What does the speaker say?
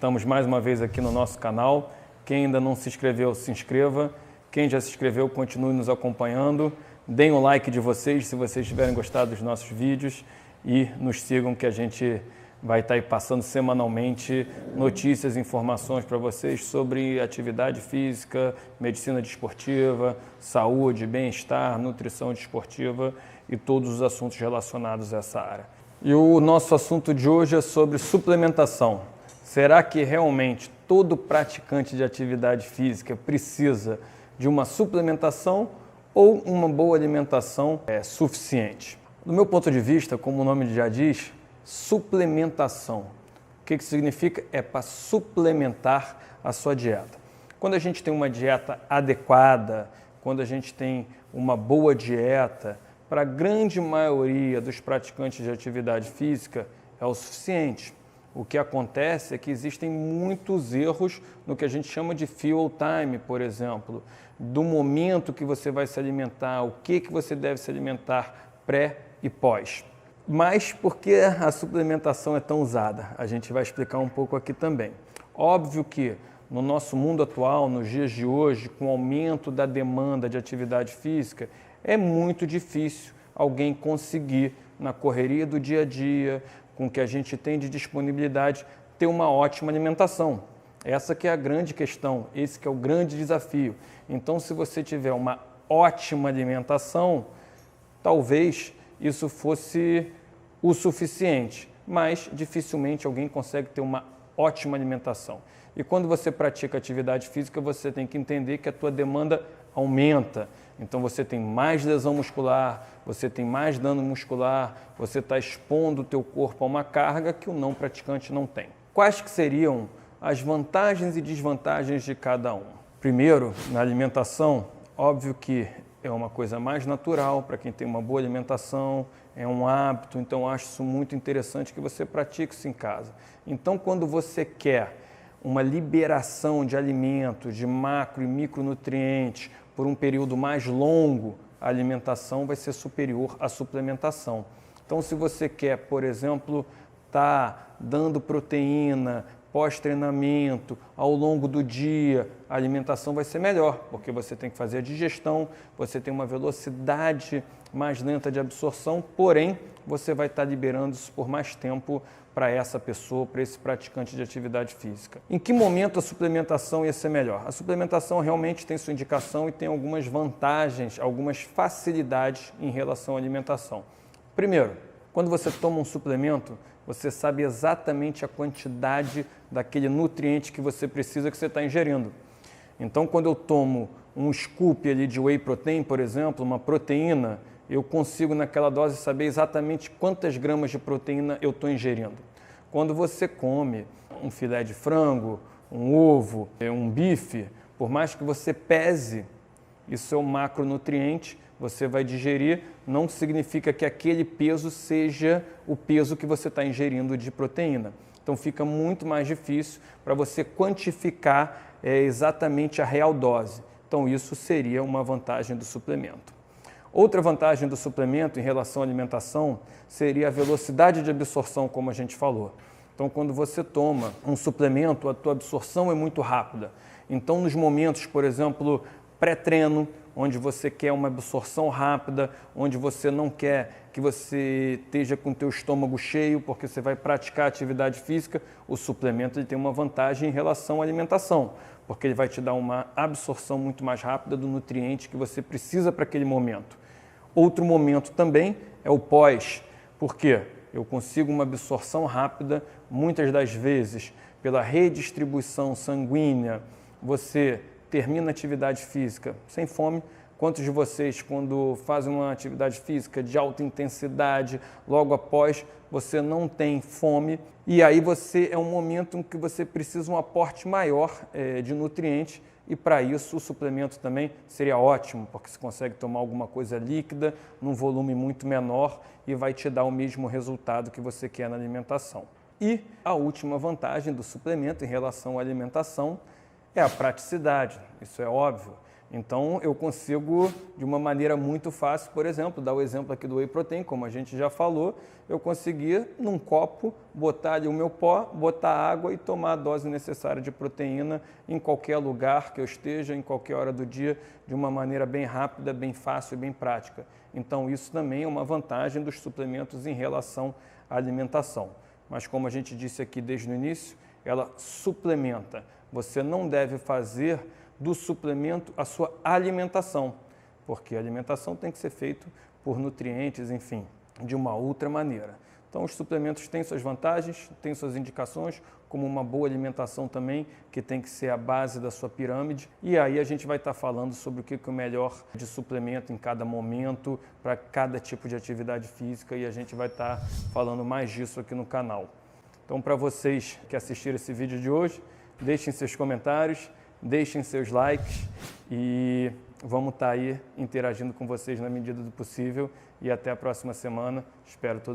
Estamos mais uma vez aqui no nosso canal. Quem ainda não se inscreveu, se inscreva. Quem já se inscreveu, continue nos acompanhando. Deem o like de vocês se vocês tiverem gostado dos nossos vídeos e nos sigam, que a gente vai estar aí passando semanalmente notícias e informações para vocês sobre atividade física, medicina desportiva, saúde, bem-estar, nutrição desportiva e todos os assuntos relacionados a essa área. E o nosso assunto de hoje é sobre suplementação. Será que realmente todo praticante de atividade física precisa de uma suplementação ou uma boa alimentação é suficiente? Do meu ponto de vista, como o nome já diz, suplementação. O que significa? É para suplementar a sua dieta. Quando a gente tem uma dieta adequada, quando a gente tem uma boa dieta, para a grande maioria dos praticantes de atividade física é o suficiente. O que acontece é que existem muitos erros no que a gente chama de fuel time, por exemplo, do momento que você vai se alimentar, o que você deve se alimentar pré e pós. Mas por que a suplementação é tão usada? A gente vai explicar um pouco aqui também. Óbvio que no nosso mundo atual, nos dias de hoje, com o aumento da demanda de atividade física, é muito difícil alguém conseguir, na correria do dia a dia, com o que a gente tem de disponibilidade, ter uma ótima alimentação. Essa que é a grande questão, esse que é o grande desafio. Então, se você tiver uma ótima alimentação, talvez isso fosse o suficiente, mas dificilmente alguém consegue ter uma ótima alimentação. E quando você pratica atividade física, você tem que entender que a tua demanda aumenta. Então você tem mais lesão muscular, você tem mais dano muscular, você está expondo o teu corpo a uma carga que o não praticante não tem. Quais que seriam as vantagens e desvantagens de cada um? Primeiro, na alimentação, óbvio que é uma coisa mais natural para quem tem uma boa alimentação, é um hábito, então eu acho isso muito interessante que você pratique isso em casa. Então, quando você quer uma liberação de alimentos, de macro e micronutrientes por um período mais longo, a alimentação vai ser superior à suplementação. Então, se você quer, por exemplo, estar dando proteína pós-treinamento, ao longo do dia, a alimentação vai ser melhor, porque você tem que fazer a digestão, você tem uma velocidade mais lenta de absorção, porém, você vai estar liberando isso por mais tempo para essa pessoa, para esse praticante de atividade física. Em que momento a suplementação ia ser melhor? A suplementação realmente tem sua indicação e tem algumas vantagens, algumas facilidades em relação à alimentação. Primeiro, quando você toma um suplemento, você sabe exatamente a quantidade daquele nutriente que você precisa, que você está ingerindo. Então, quando eu tomo um scoop ali de whey protein, por exemplo, uma proteína, eu consigo naquela dose saber exatamente quantas gramas de proteína eu estou ingerindo. Quando você come um filé de frango, um ovo, um bife, por mais que você pese, isso é um macronutriente, você vai digerir, não significa que aquele peso seja o peso que você está ingerindo de proteína. Então fica muito mais difícil para você quantificar exatamente a real dose. Então isso seria uma vantagem do suplemento. Outra vantagem do suplemento em relação à alimentação seria a velocidade de absorção, como a gente falou. Então quando você toma um suplemento, a tua absorção é muito rápida. Então nos momentos, por exemplo, pré-treino, onde você quer uma absorção rápida, onde você não quer que você esteja com o teu estômago cheio, porque você vai praticar atividade física, o suplemento ele tem uma vantagem em relação à alimentação, porque ele vai te dar uma absorção muito mais rápida do nutriente que você precisa para aquele momento. Outro momento também é o pós, porque eu consigo uma absorção rápida, muitas das vezes, pela redistribuição sanguínea, você termina a atividade física sem fome. Quantos de vocês, quando fazem uma atividade física de alta intensidade, logo após, você não tem fome, e aí é um momento em que você precisa um aporte maior de nutrientes, e para isso o suplemento também seria ótimo, porque você consegue tomar alguma coisa líquida, num volume muito menor, e vai te dar o mesmo resultado que você quer na alimentação. E a última vantagem do suplemento em relação à alimentação É a praticidade, isso é óbvio. Então, eu consigo, de uma maneira muito fácil, por exemplo, dar o exemplo aqui do Whey Protein, como a gente já falou, eu conseguia, num copo, botar ali o meu pó, botar água e tomar a dose necessária de proteína em qualquer lugar que eu esteja, em qualquer hora do dia, de uma maneira bem rápida, bem fácil e bem prática. Então, isso também é uma vantagem dos suplementos em relação à alimentação. Mas, como a gente disse aqui desde o início, ela suplementa. Você não deve fazer do suplemento a sua alimentação, porque a alimentação tem que ser feita por nutrientes, enfim, de uma outra maneira. Então, os suplementos têm suas vantagens, têm suas indicações, como uma boa alimentação também, que tem que ser a base da sua pirâmide. E aí a gente vai estar falando sobre o que é o melhor de suplemento em cada momento, para cada tipo de atividade física, e a gente vai estar falando mais disso aqui no canal. Então, para vocês que assistiram esse vídeo de hoje, deixem seus comentários, deixem seus likes e vamos estar aí interagindo com vocês na medida do possível. E até a próxima semana. Espero todos